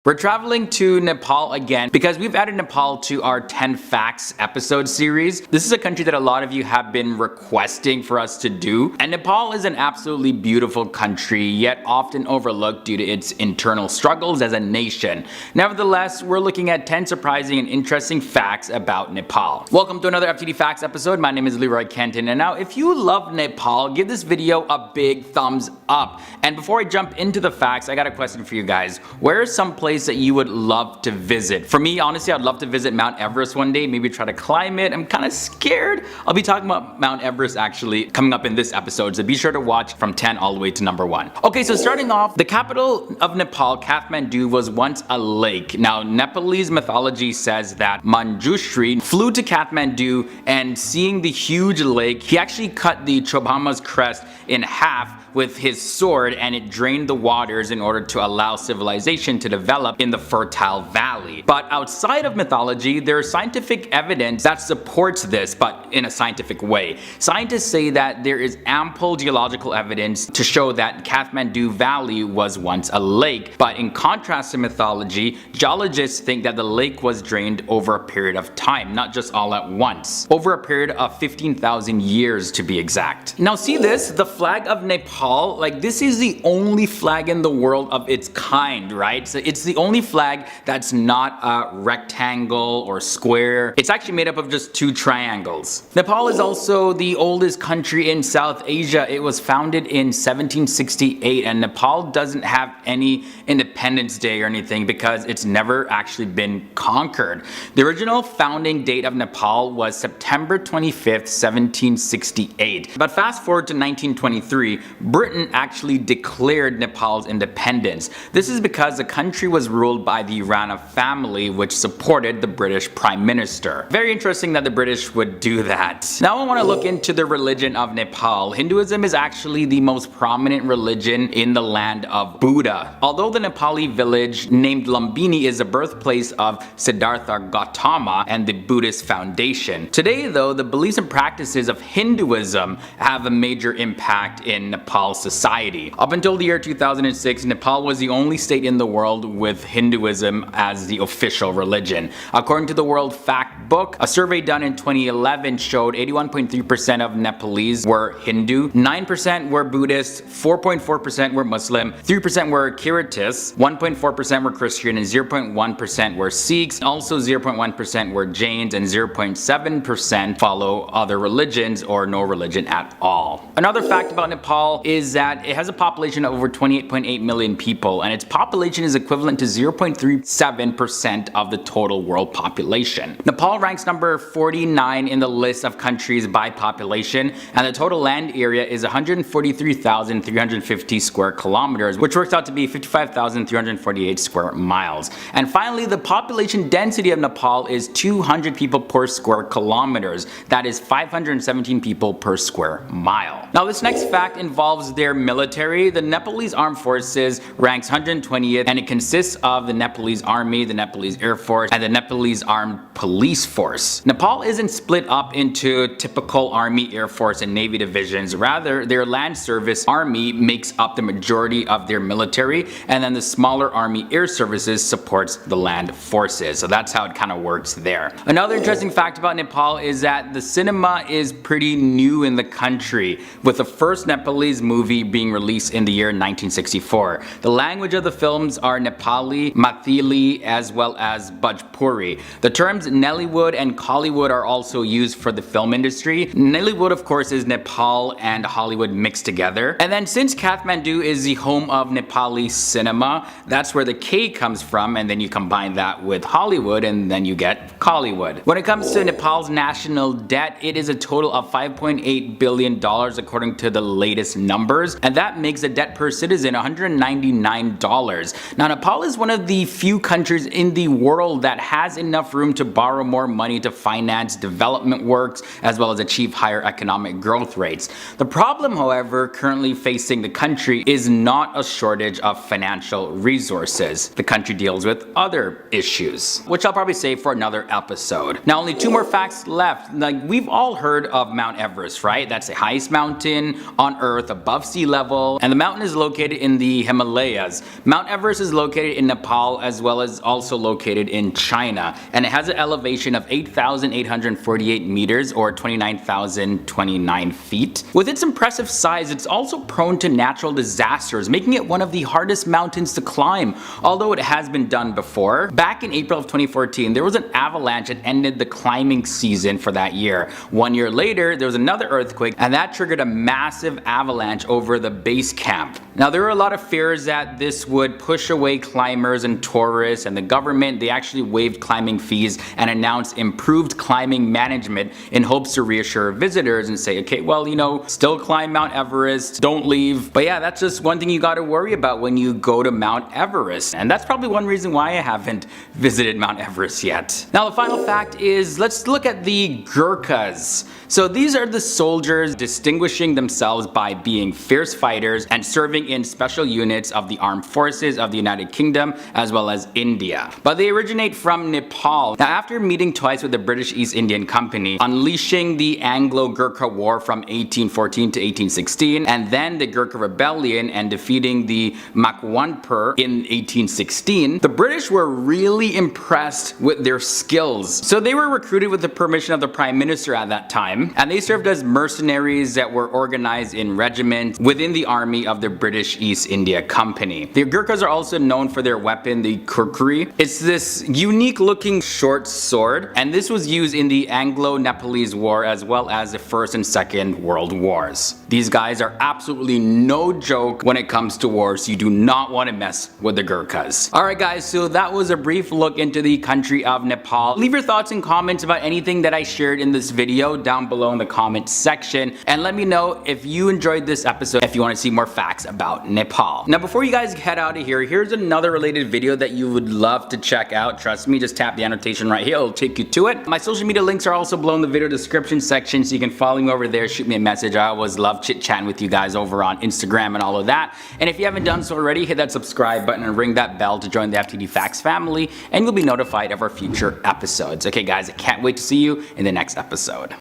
We're traveling to Nepal again because we've added Nepal to our 10 Facts episode series. This is a country that a lot of you have been requesting for us to do. And Nepal is an absolutely beautiful country, yet often overlooked due to its internal struggles as a nation. Nevertheless, we're looking at 10 surprising and interesting facts about Nepal. Welcome to another FTD Facts episode. My name is Leroy Kenton. And now if you love Nepal, give this video a big thumbs up. And before I jump into the facts, I got a question for you guys. Where is some place that you would love to visit? For me, honestly, I'd love to visit Mount Everest one day, maybe try to climb it. I'm kind of scared. I'll be talking about Mount Everest actually coming up in this episode, so be sure to watch from 10 all the way to number 1. Okay, so starting off, the capital of Nepal, Kathmandu, was once a lake. Now, Nepalese mythology says that Manjushri flew to Kathmandu, and seeing the huge lake, he actually cut the Chobhama's crest in half with his sword, and it drained the waters in order to allow civilization to develop in the fertile valley. But outside of mythology, there is scientific evidence that supports this, but in a scientific way. Scientists say that there is ample geological evidence to show that Kathmandu Valley was once a lake. But in contrast to mythology, geologists think that the lake was drained over a period of time, not just all at once. Over a period of 15,000 years to be exact. Now see this, the flag of Nepal, like this is the only flag in the world of its kind, right? So it's the only flag that's not a rectangle or square. It's actually made up of just 2 triangles. Nepal is also the oldest country in South Asia. It was founded in 1768, and Nepal doesn't have any Independence Day or anything because it's never actually been conquered. The original founding date of Nepal was September 25th, 1768. But fast forward to 1923, Britain actually declared Nepal's independence. This is because the country was ruled by the Rana family, which supported the British Prime Minister. Very interesting that the British would do that. Now I want to look into the religion of Nepal. Hinduism is actually the most prominent religion in the land of Buddha. Although the Nepali village named Lumbini is the birthplace of Siddhartha Gautama and the Buddhist foundation. Today though, the beliefs and practices of Hinduism have a major impact in Nepal society. Up until the year 2006, Nepal was the only state in the world with Hinduism as the official religion. According to the World Fact Book, a survey done in 2011 showed 81.3% of Nepalese were Hindu, 9% were Buddhist, 4.4% were Muslim, 3% were Kiritis, 1.4% were Christian, and 0.1% were Sikhs. Also 0.1% were Jains, and 0.7% follow other religions or no religion at all. Another fact about Nepal is that it has a population of over 28.8 million people, and its population is equivalent to 0.37% of the total world population. Nepal ranks number 49 in the list of countries by population, and the total land area is 143,350 square kilometers, which works out to be 55,348 square miles. And finally, the population density of Nepal is 200 people per square kilometers. That is 517 people per square mile. Now this next fact involves their military. The Nepalese Armed Forces ranks 120th, and it consists of the Nepalese Army, the Nepalese Air Force, and the Nepalese Armed Police Force. Nepal isn't split up into typical Army, Air Force, and Navy divisions. Rather, their land service army makes up the majority of their military, and then the smaller Army Air Services supports the land forces. So that's how it kind of works there. Another interesting fact about Nepal is that the cinema is pretty new in the country, with the first Nepalese movie being released in the year 1964. The language of the films are Nepali, Mathili, as well as Bhojpuri. The terms Nollywood and Kollywood are also used for the film industry. Nollywood, of course, is Nepal and Hollywood mixed together. And then since Kathmandu is the home of Nepali cinema, that's where the K comes from, and then you combine that with Hollywood and then you get Kollywood. When it comes to Nepal's national debt, it is a total of $5.8 billion according to the latest numbers, and that makes the debt per citizen $199. Now Nepal is one of the few countries in the world that has enough room to borrow more money to finance development works as well as achieve higher economic growth rates. The problem, however, currently facing the country is not a shortage of financial resources. The country deals with other issues, which I'll probably save for another episode. Now, only 2 more facts left. Like, we've all heard of Mount Everest, right? That's the highest mountain on Earth above sea level, and the mountain is located in the Himalayas. Mount Everest is located in Nepal as well as also located in China, and it has an elevation of 8,848 meters or 29,029 feet. With its impressive size, it's also prone to natural disasters, making it one of the hardest mountains to climb, although it has been done before. Back in April of 2014, there was an avalanche that ended the climbing season for that year. 1 year later, there was another earthquake, and that triggered a massive avalanche over the base camp. Now, there were a lot of fears that this would push away climbers and tourists, and the government, they actually waived climbing fees and announced improved climbing management in hopes to reassure visitors and say, okay, well, you know, still climb Mount Everest, don't leave. But yeah, that's just one thing you gotta worry about when you go to Mount Everest. And that's probably one reason why I haven't visited Mount Everest yet. Now, the final fact is, let's look at the Gurkhas. So these are the soldiers distinguishing themselves by being fierce fighters and serving in special units of the armed forces of the United Kingdom as well as India. But they originate from Nepal. Now, after meeting twice with the British East Indian Company, unleashing the Anglo-Gurkha War from 1814 to 1816, and then the Gurkha Rebellion and defeating the Makwanpur in 1816, the British were really impressed with their skills. So they were recruited with the permission of the Prime Minister at that time, and they served as mercenaries that were organized in regiments within the army of the British East India Company. The Gurkhas are also known for their weapon, the kukri. It's this unique looking short sword, and this was used in the Anglo-Nepalese War as well as the First and Second World Wars. These guys are absolutely no joke when it comes to wars. You do not want to mess with the Gurkhas. Alright guys, so that was a brief look into the country of Nepal. Leave your thoughts and comments about anything that I shared in this video down below in the comment section, and let me know if you enjoyed this episode, if you want to see more facts about Nepal. Now, before you guys head out of here, here's another related video that you would love to check out. Trust me, just tap the annotation right here, it'll take you to it. My social media links are also below in the video description section, so you can follow me over there, shoot me a message. I always love chit-chatting with you guys over on Instagram and all of that. And if you haven't done so already, hit that subscribe button and ring that bell to join the FTD Facts family, and you'll be notified of our future episodes. Okay guys, I can't wait to see you in the next episode.